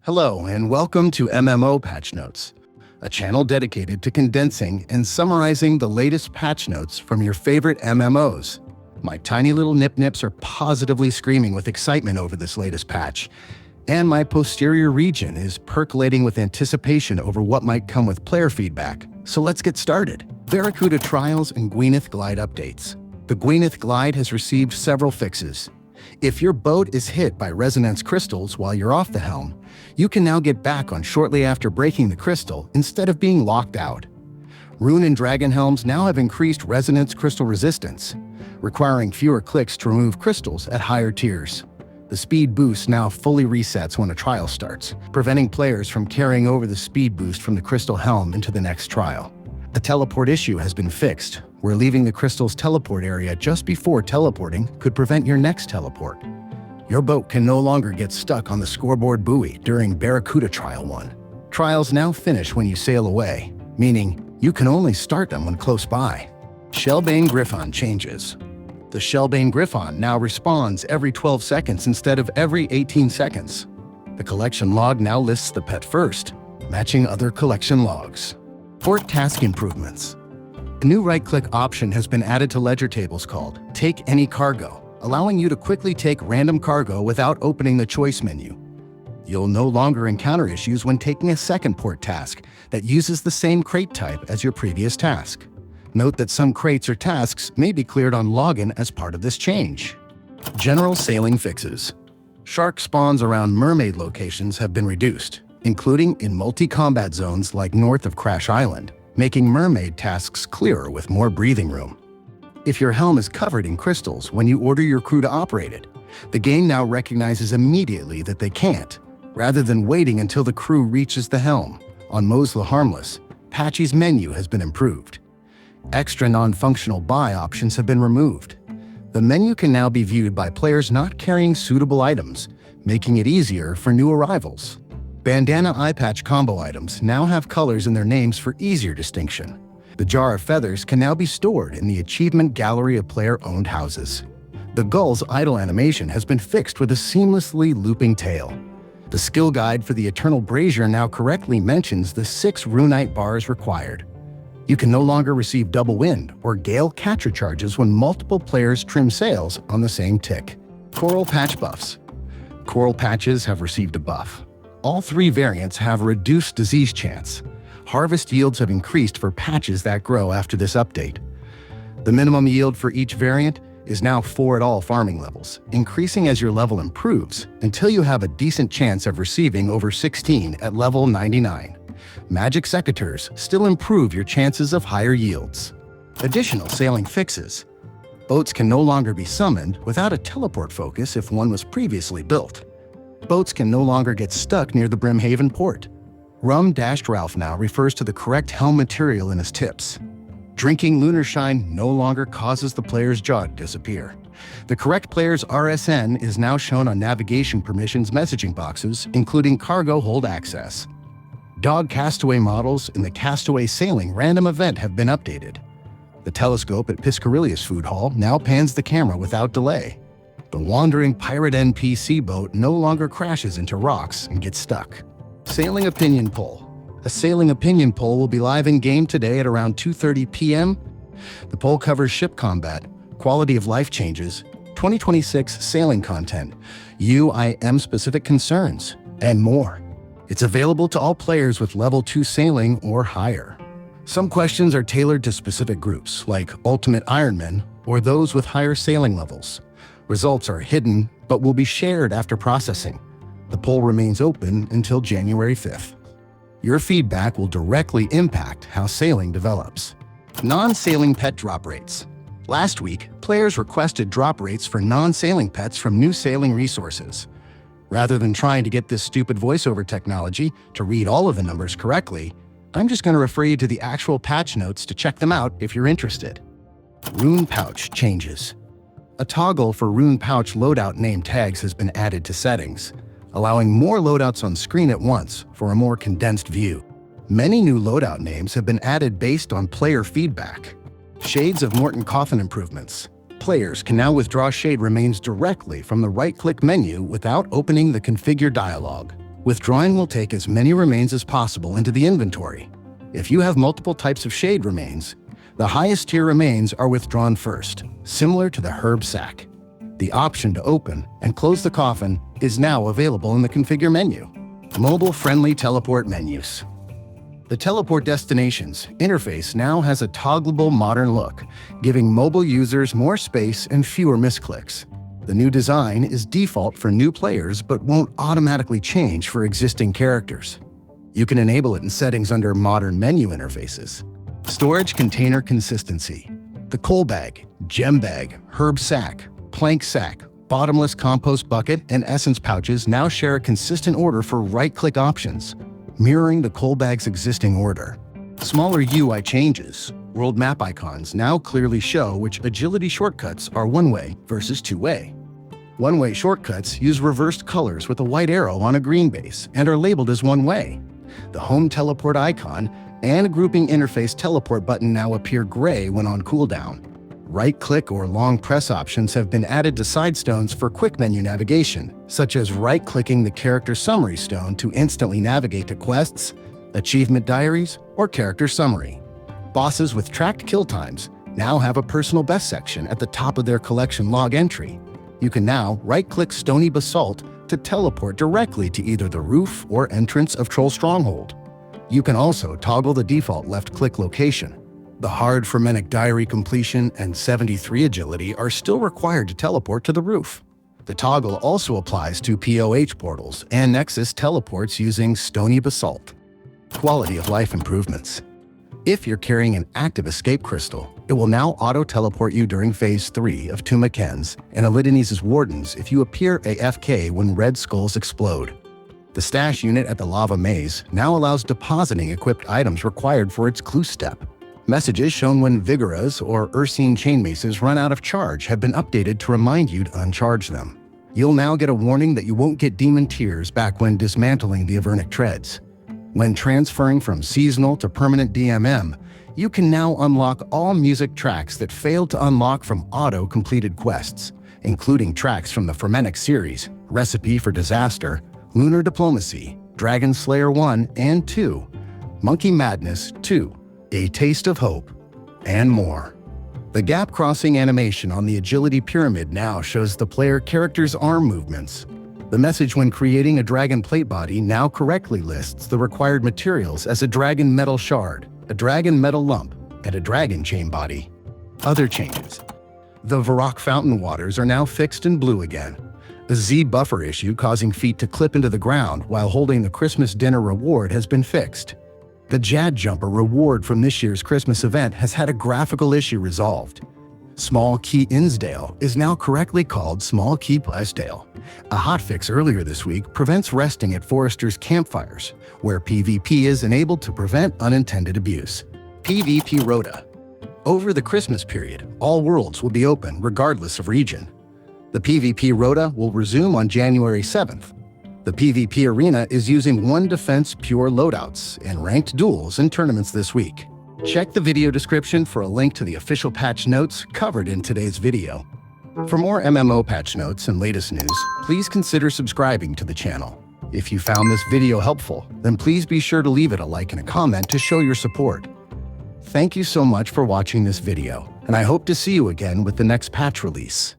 Hello and welcome to MMO Patch Notes, a channel dedicated to condensing and summarizing the latest patch notes from your favorite MMOs. My tiny little nip-nips are positively screaming with excitement over this latest patch, and my posterior region is percolating with anticipation over what might come with player feedback. So let's get started. Barracuda Trials and Gwenith Glide updates. The Gwenith Glide has received several fixes. If your boat is hit by resonance crystals while you're off the helm, you can now get back on shortly after breaking the crystal instead of being locked out. Rune and Dragon helms now have increased resonance crystal resistance, requiring fewer clicks to remove crystals at higher tiers. The speed boost now fully resets when a trial starts, preventing players from carrying over the speed boost from the crystal helm into the next trial. A teleport issue has been fixed, where leaving the crystal's teleport area just before teleporting could prevent your next teleport. Your boat can no longer get stuck on the scoreboard buoy during Barracuda Trial 1. Trials now finish when you sail away, meaning you can only start them when close by. Shellbane Gryphon changes. The Shellbane Gryphon now responds every 12 seconds instead of every 18 seconds. The collection log now lists the pet first, matching other collection logs. Port task improvements. A new right-click option has been added to ledger tables called Take Any Cargo, allowing you to quickly take random cargo without opening the choice menu. You'll no longer encounter issues when taking a second port task that uses the same crate type as your previous task. Note that some crates or tasks may be cleared on login as part of this change. General sailing fixes. Shark spawns around Mermaid locations have been reduced, including in multi-combat zones like north of Crash Island, making Mermaid tasks clearer with more breathing room. If your helm is covered in crystals when you order your crew to operate it, the game now recognizes immediately that they can't, rather than waiting until the crew reaches the helm. On Mosla Harmless, Patchy's menu has been improved. Extra non-functional buy options have been removed. The menu can now be viewed by players not carrying suitable items, making it easier for new arrivals. Bandana eye patch combo items now have colors in their names for easier distinction. The jar of feathers can now be stored in the achievement gallery of player-owned houses. The gull's idle animation has been fixed with a seamlessly looping tail. The skill guide for the Eternal Brazier now correctly mentions the 6 runite bars required. You can no longer receive double wind or gale catcher charges when multiple players trim sails on the same tick. Coral patch buffs. Coral patches have received a buff. All 3 variants have a reduced disease chance. Harvest yields have increased for patches that grow after this update. The minimum yield for each variant is now 4 at all farming levels, increasing as your level improves until you have a decent chance of receiving over 16 at level 99. Magic secateurs still improve your chances of higher yields. Additional sailing fixes. Boats can no longer be summoned without a teleport focus if one was previously built. Boats can no longer get stuck near the Brimhaven port. Rum-Ralph now refers to the correct helm material in his tips. Drinking Lunar Shine no longer causes the player's jaw to disappear. The correct player's RSN is now shown on navigation permissions messaging boxes, including cargo hold access. Dog castaway models in the Castaway Sailing random event have been updated. The telescope at Piscarilius Food Hall now pans the camera without delay. The wandering pirate NPC boat no longer crashes into rocks and gets stuck. Sailing Opinion Poll. A Sailing Opinion Poll will be live in-game today at around 2:30 p.m. The poll covers ship combat, quality of life changes, 2026 sailing content, UIM-specific concerns, and more. It's available to all players with level 2 sailing or higher. Some questions are tailored to specific groups, like Ultimate Ironman or those with higher sailing levels. Results are hidden, but will be shared after processing. The poll remains open until January 5th. Your feedback will directly impact how sailing develops. Non-sailing pet drop rates. Last week, players requested drop rates for non-sailing pets from new sailing resources. Rather than trying to get this stupid voiceover technology to read all of the numbers correctly, I'm just going to refer you to the actual patch notes to check them out if you're interested. Rune Pouch changes. A toggle for Rune Pouch loadout name tags has been added to settings, allowing more loadouts on screen at once for a more condensed view. Many new loadout names have been added based on player feedback. Shades of SoM Coffin Improvements. Players can now withdraw shade remains directly from the right-click menu without opening the Configure dialog. Withdrawing will take as many remains as possible into the inventory. If you have multiple types of shade remains, the highest tier remains are withdrawn first, similar to the herb sack. The option to open and close the coffin is now available in the configure menu. Mobile-friendly teleport menus. The Teleport Destinations interface now has a toggleable modern look, giving mobile users more space and fewer misclicks. The new design is default for new players but won't automatically change for existing characters. You can enable it in settings under Modern Menu Interfaces. Storage container consistency. The coal bag, gem bag, herb sack, plank sack, bottomless compost bucket, and essence pouches now share a consistent order for right-click options, mirroring the coal bag's existing order. Smaller UI changes. World map icons now clearly show which agility shortcuts are one-way versus two-way. One-way shortcuts use reversed colors with a white arrow on a green base and are labeled as one-way. The home teleport icon and a grouping interface teleport button now appear gray when on cooldown. Right-click or long press options have been added to side stones for quick menu navigation, such as right-clicking the character summary stone to instantly navigate to quests, achievement diaries, or character summary. Bosses with tracked kill times now have a personal best section at the top of their collection log entry. You can now right-click Stony Basalt to teleport directly to either the roof or entrance of Troll Stronghold. You can also toggle the default left-click location. The hard Fermentic Diary completion and 73 agility are still required to teleport to the roof. The toggle also applies to POH portals and Nexus teleports using Stony Basalt. Quality of life improvements. If you're carrying an active escape crystal, it will now auto-teleport you during Phase 3 of Tumaken's and Elidanes' Wardens if you appear AFK when red skulls explode. The stash unit at the Lava Maze now allows depositing equipped items required for its clue step. Messages shown when Vigoras or Ursine chain maces run out of charge have been updated to remind you to uncharge them. You'll now get a warning that you won't get demon tears back when dismantling the Avernic treads. When transferring from seasonal to permanent DMM, you can now unlock all music tracks that failed to unlock from auto-completed quests, including tracks from the Fermentic series, Recipe for Disaster, Lunar Diplomacy, Dragon Slayer 1 and 2, Monkey Madness 2, A Taste of Hope, and more. The gap crossing animation on the agility pyramid now shows the player character's arm movements. The message when creating a dragon plate body now correctly lists the required materials as a dragon metal shard, a dragon metal lump, and a dragon chain body. Other changes. The Varrock fountain waters are now fixed in blue again. The Z buffer issue causing feet to clip into the ground while holding the Christmas dinner reward has been fixed. The Jad Jumper reward from this year's Christmas event has had a graphical issue resolved. Small Key Insdale is now correctly called Small Key Plesdale. A hotfix earlier this week prevents resting at foresters' campfires, where PvP is enabled to prevent unintended abuse. PvP Rota. Over the Christmas period, all worlds will be open regardless of region. The PvP Rota will resume on January 7th. The PvP Arena is using 1 defense pure loadouts and ranked duels in tournaments this week. Check the video description for a link to the official patch notes covered in today's video. For more MMO patch notes and latest news, please consider subscribing to the channel. If you found this video helpful, then please be sure to leave it a like and a comment to show your support. Thank you so much for watching this video, and I hope to see you again with the next patch release.